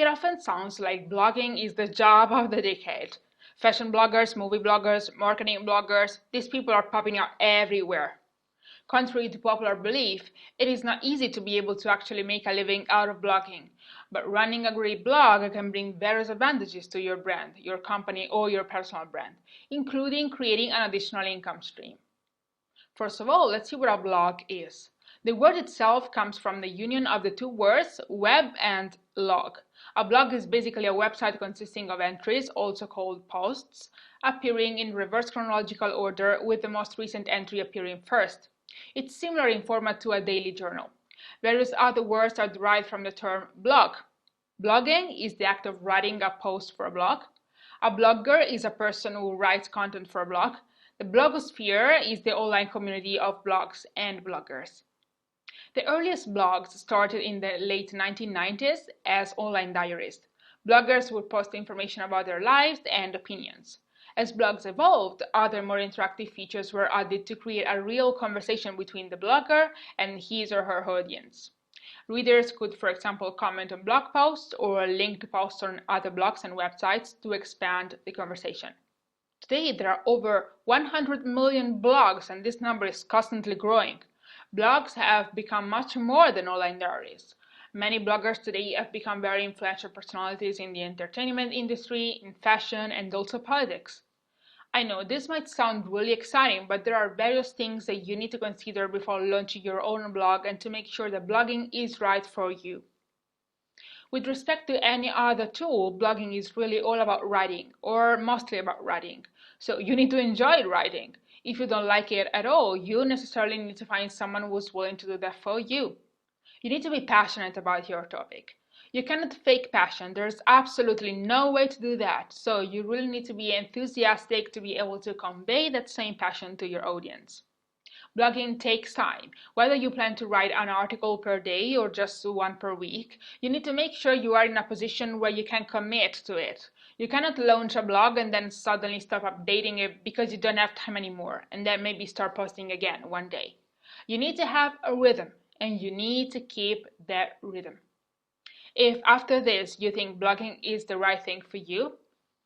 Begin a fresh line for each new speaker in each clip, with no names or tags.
It often sounds like blogging is the job of the decade. Fashion bloggers, movie bloggers, marketing bloggers, these people are popping up everywhere. Contrary to popular belief, it is not easy to be able to actually make a living out of blogging. But running a great blog can bring various advantages to your brand, your company, or your personal brand, including creating an additional income stream. First of all, let's see what a blog is. The word itself comes from the union of the two words web and log. A blog is basically a website consisting of entries, also called posts, appearing in reverse chronological order with the most recent entry appearing first. It's similar in format to a daily journal. Various other words are derived from the term blog. Blogging is the act of writing a post for a blog. A blogger is a person who writes content for a blog. The blogosphere is the online community of blogs and bloggers. The earliest blogs started in the late 1990s as online diaries. Bloggers would post information about their lives and opinions. As blogs evolved, other more interactive features were added to create a real conversation between the blogger and his or her audience. Readers could, for example, comment on blog posts or link to posts on other blogs and websites to expand the conversation. Today, there are over 100 million blogs, and this number is constantly growing. Blogs have become much more than online diaries. Many bloggers today have become very influential personalities in the entertainment industry, in fashion, and also politics. I know this might sound really exciting, but there are various things that you need to consider before launching your own blog and to make sure that blogging is right for you. With respect to any other tool, blogging is really all about writing, or mostly about writing. So you need to enjoy writing. If you don't like it at all, you necessarily need to find someone who's willing to do that for you. You need to be passionate about your topic. You cannot fake passion. There's absolutely no way to do that. So you really need to be enthusiastic to be able to convey that same passion to your audience. Blogging takes time. Whether you plan to write an article per day or just one per week, you need to make sure you are in a position where you can commit to it. You cannot launch a blog and then suddenly stop updating it because you don't have time anymore, and then maybe start posting again one day. You need to have a rhythm, and you need to keep that rhythm. If after this you think blogging is the right thing for you,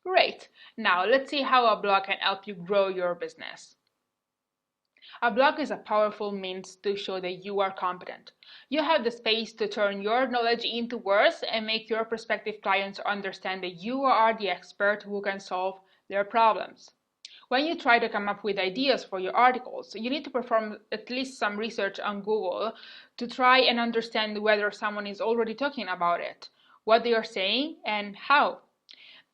great. Now let's see how a blog can help you grow your business. A blog is a powerful means to show that you are competent. You have the space to turn your knowledge into words and make your prospective clients understand that you are the expert who can solve their problems. When you try to come up with ideas for your articles, you need to perform at least some research on Google to try and understand whether someone is already talking about it, what they are saying, and how.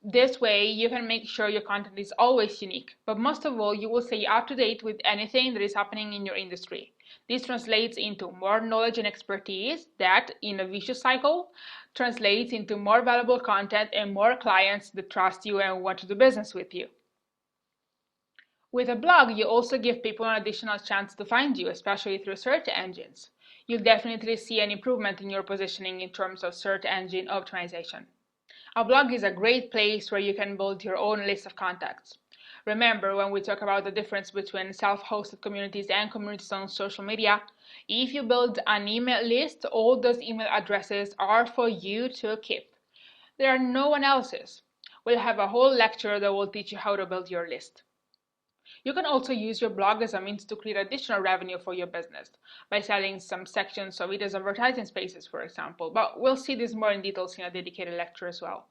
This way, you can make sure your content is always unique, but most of all, you will stay up to date with anything that is happening in your industry. This translates into more knowledge and expertise that, in a vicious cycle, translates into more valuable content and more clients that trust you and want to do business with you. With a blog, you also give people an additional chance to find you, especially through search engines. You'll definitely see an improvement in your positioning in terms of search engine optimization. A blog is a great place where you can build your own list of contacts. Remember, when we talk about the difference between self-hosted communities and communities on social media, if you build an email list, all those email addresses are for you to keep. They are no one else's. We'll have a whole lecture that will teach you how to build your list. You can also use your blog as a means to create additional revenue for your business by selling some sections of it as advertising spaces, for example, but we'll see this more in details in a dedicated lecture as well.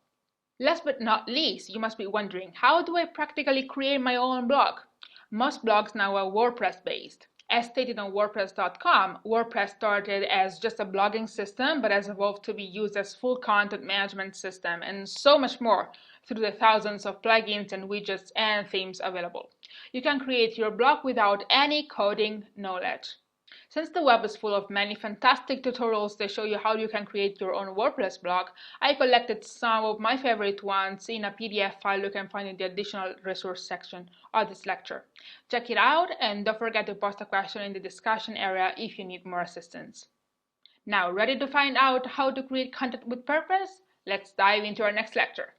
Last but not least, you must be wondering, how do I practically create my own blog? Most blogs now are WordPress based. As stated on WordPress.com, WordPress started as just a blogging system but has evolved to be used as full content management system and so much more through the thousands of plugins and widgets and themes available. You can create your blog without any coding knowledge. Since the web is full of many fantastic tutorials that show you how you can create your own WordPress blog, I collected some of my favorite ones in a PDF file you can find in the additional resource section of this lecture. Check it out and don't forget to post a question in the discussion area if you need more assistance. Now, ready to find out how to create content with purpose? Let's dive into our next lecture.